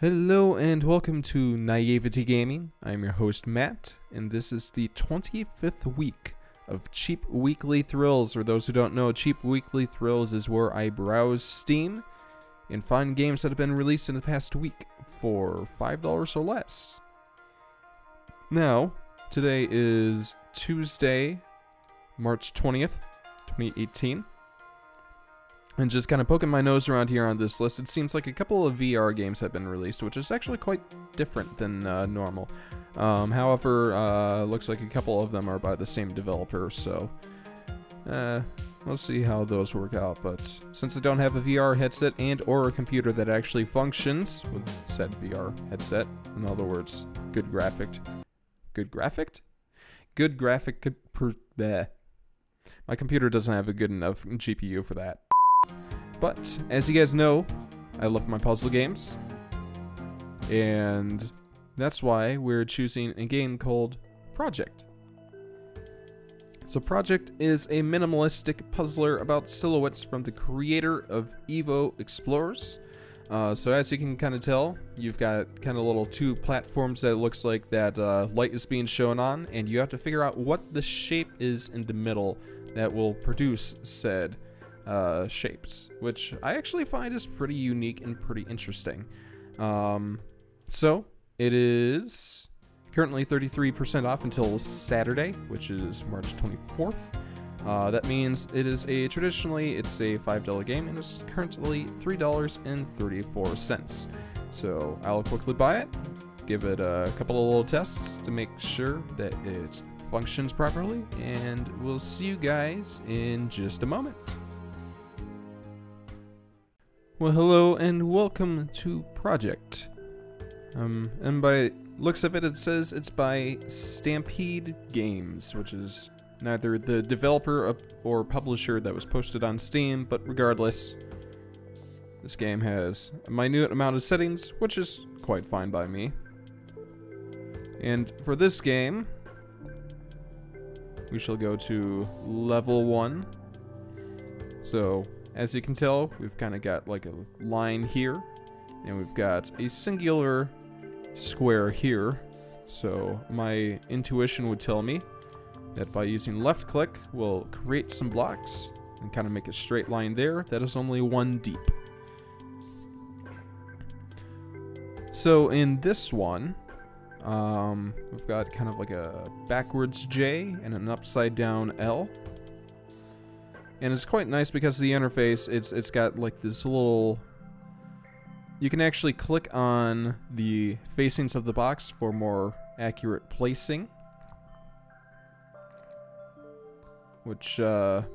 Hello and welcome to Naivety Gaming. I'm your host Matt, and this is the 25th week of Cheap Weekly Thrills. For those who don't know, Cheap Weekly Thrills is where I browse Steam and find games that have been released in the past week for $5 or less. Now, today is Tuesday, March 20th, 2018. And just kind of poking my nose around here on this list, it seems like a couple of VR games have been released, which is actually quite different than normal. However, looks like a couple of them are by the same developer, so we'll see how those work out. But since I don't have a VR headset and or a computer that actually functions with said VR headset, in other words, good graphic. My computer doesn't have a good enough GPU for that. But, as you guys know, I love my puzzle games, and that's why we're choosing a game called Projekt. So Projekt is a minimalistic puzzler about silhouettes from the creator of Evo Explorers. So as you can kind of tell, you've got kind of little two platforms that it looks like that light is being shown on, and you have to figure out what the shape is in the middle that will produce said shapes, which I actually find is pretty unique and pretty interesting. So it is currently 33% off until Saturday, which is March 24th. That means it is traditionally it's a $5 game, and it's currently $3.34. So I'll quickly buy it, give it a couple of little tests to make sure that it functions properly, and we'll see you guys in just a moment. Well, hello and welcome to Projekt. And by looks of it, it says it's by Stampede Games, which is neither the developer or publisher that was posted on Steam, but regardless, this game has a minute amount of settings, which is quite fine by me. And for this game, we shall go to level 1. So, as you can tell, we've kind of got like a line here, and we've got a singular square here. So my intuition would tell me that by using left click, we'll create some blocks and kind of make a straight line there that is only 1 deep. So in this one, we've got kind of like a backwards J and an upside down L. And it's quite nice because the interface, it's got like this little... You can actually click on the facings of the box for more accurate placing, which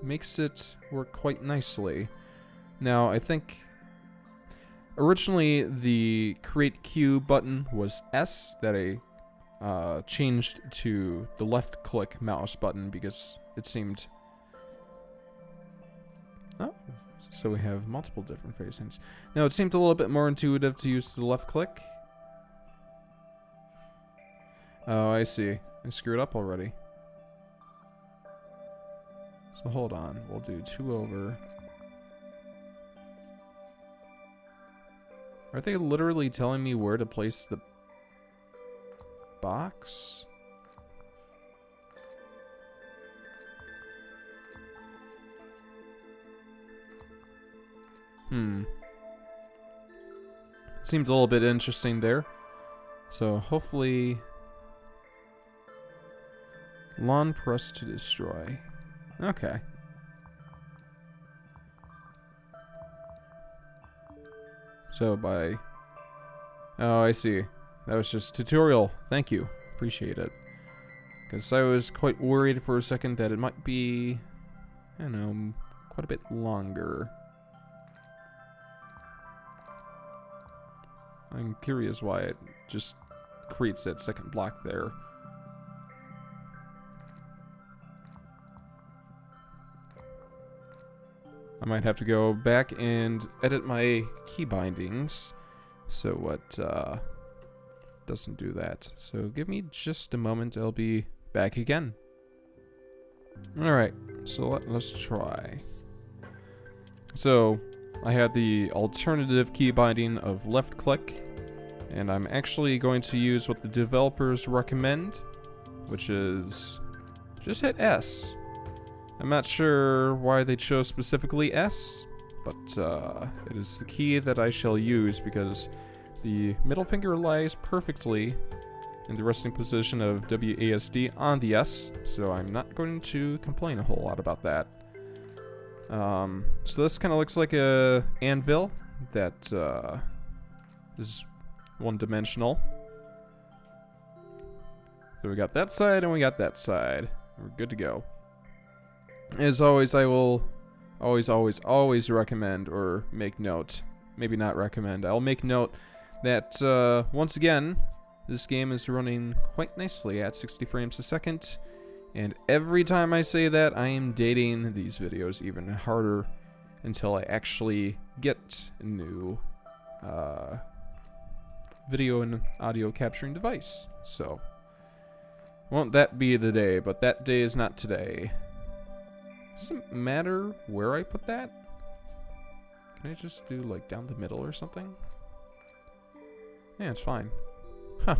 makes it work quite nicely. Now, I think originally the Create Queue button was S that I changed to the left click mouse button because it seemed... Oh, so we have multiple different facings. Now, it seemed a little bit more intuitive to use the left click. Oh, I see. I screwed up already. So hold on. We'll do 2 over. Are they literally telling me where to place the box? Seems a little bit interesting there. So hopefully... Lawn press to destroy. Okay. So by... Oh, I see. That was just tutorial. Thank you. Appreciate it. Because I was quite worried for a second that it might be... I don't know, quite a bit longer. I'm curious why it just creates that second block there. I might have to go back and edit my key bindings so it doesn't do that. So give me just a moment, I'll be back again. Alright, so let's try. So I had the alternative key binding of left click And I'm actually going to use what the developers recommend, which is just hit S. I'm not sure why they chose specifically S, but it is the key that I shall use because the middle finger lies perfectly in the resting position of WASD on the S, so I'm not going to complain a whole lot about that. So this kind of looks like a anvil that is one-dimensional. So we got that side and we got that side. We're good to go. As always, I will always recommend or make note. Maybe not recommend. I'll make note that once again, this game is running quite nicely at 60 frames a second. And every time I say that, I am dating these videos even harder until I actually get a new video and audio capturing device. So, won't that be the day? But that day is not today. Doesn't matter where I put that. Can I just do like down the middle or something? Yeah, it's fine. Huh.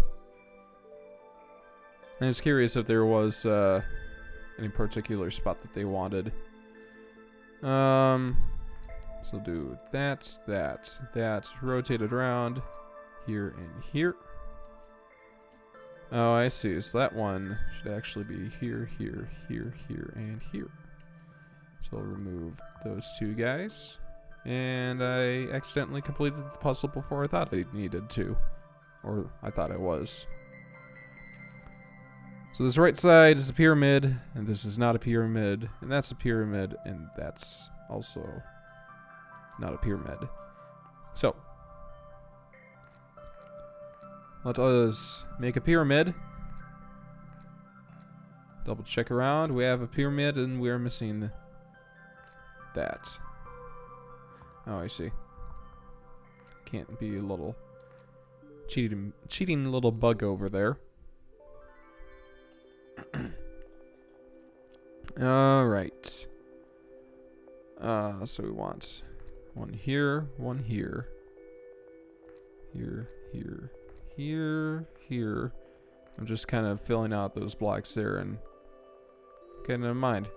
I was curious if there was any particular spot that they wanted. So do that, rotate it around here and here. Oh, I see. So that one should actually be here, here, here, here, and here. So I'll remove those two guys. And I accidentally completed the puzzle before I thought I needed to. Or I thought I was. So this right side is a pyramid, and this is not a pyramid, and that's a pyramid, and that's also not a pyramid. So, let us make a pyramid. Double check around. We have a pyramid, and we are missing that. Oh, I see. Can't be a little cheating little bug over there. Alright. So we want one here, one here. Here, here, here, here. I'm just kind of filling out those blocks there and getting in mind.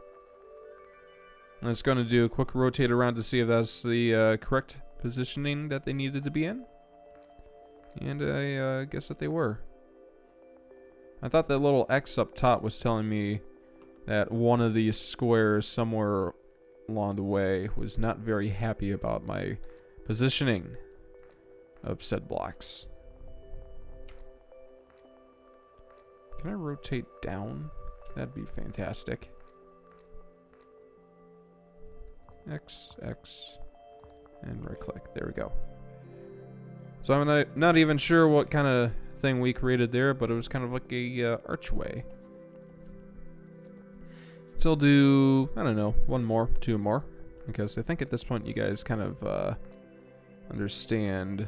I'm just going to do a quick rotate around to see if that's the correct positioning that they needed to be in. And I guess that they were. I thought that little X up top was telling me that one of these squares somewhere along the way was not very happy about my positioning of said blocks. Can I rotate down? That'd be fantastic. X, X, and right click. There we go. So I'm not even sure what kind of thing we created there, but it was kind of like a archway. So I'll do, I don't know, one more, two more, because I think at this point you guys kind of understand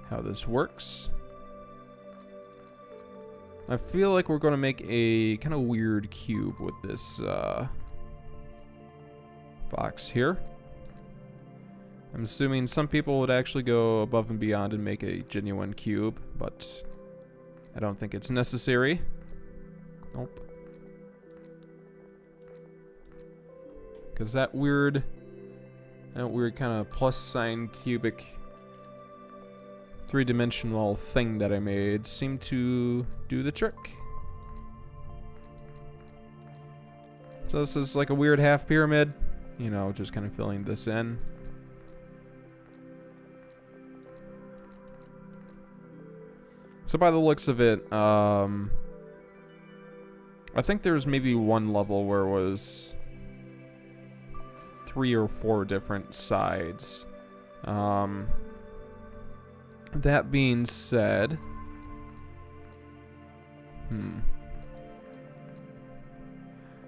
how this works. I feel like we're going to make a kind of weird cube with this box here. I'm assuming some people would actually go above and beyond and make a genuine cube, but I don't think it's necessary. Nope. Because that weird kind of plus sign cubic three-dimensional thing that I made seemed to do the trick. So this is like a weird half pyramid, you know, just kind of filling this in. So by the looks of it, I think there was maybe one level where it was 3 or 4 different sides. That being said,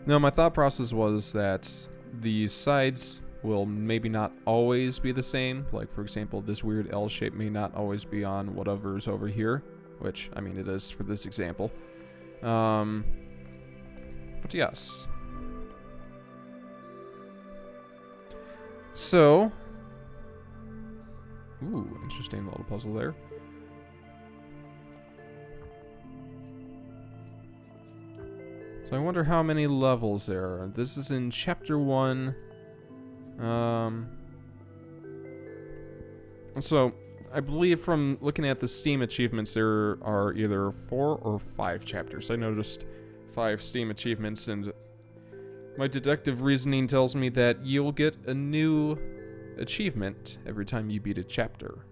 no, my thought process was that the sides will maybe not always be the same. Like, for example, this weird L shape may not always be on whatever's over here, which, I mean, it is for this example. But yes. So, ooh, interesting little puzzle there. So I wonder how many levels there are. This is in chapter 1. So I believe from looking at the Steam achievements, there are either 4 or 5 chapters. I noticed 5 Steam achievements, and my deductive reasoning tells me that you'll get a new achievement every time you beat a chapter.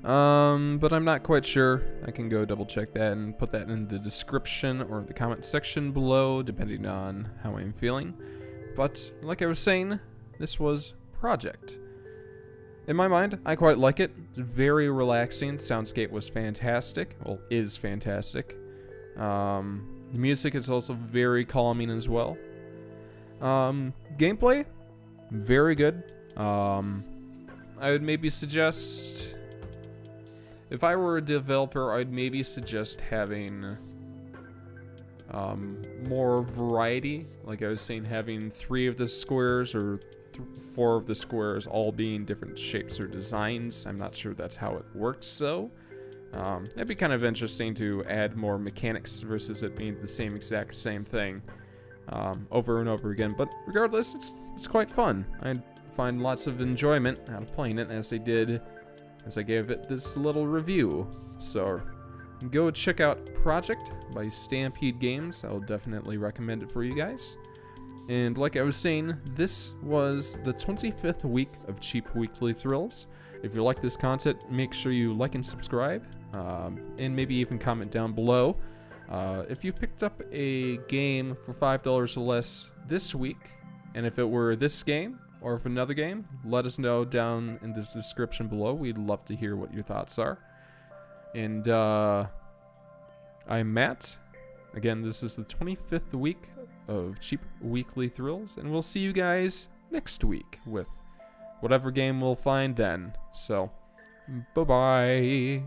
But I'm not quite sure. I can go double check that and put that in the description or the comment section below, depending on how I'm feeling. But like I was saying, this was Project. In my mind, I quite like it. It's very relaxing. The soundscape was fantastic. Well, is fantastic. The music is also very calming as well. Gameplay, very good. I would maybe suggest, if I were a developer, I'd maybe suggest having more variety. Like I was saying, having 3 of the squares or 4 of the squares all being different shapes or designs. I'm not sure that's how it works, so that'd be kind of interesting to add more mechanics versus it being the same exact same thing over and over again. But regardless, it's quite fun. I find lots of enjoyment out of playing it, as I did as I gave it this little review. So go check out Project by Stampede Games. I'll definitely recommend it for you guys. And like I was saying, this was the 25th week of Cheap Weekly Thrills. If you like this content, make sure you like and subscribe, and maybe even comment down below. If you picked up a game for $5 or less this week, and if it were this game, or if another game, let us know down in the description below. We'd love to hear what your thoughts are. And I'm Matt. Again, this is the 25th week of Cheap Weekly Thrills, and we'll see you guys next week with whatever game we'll find then. So, bye-bye.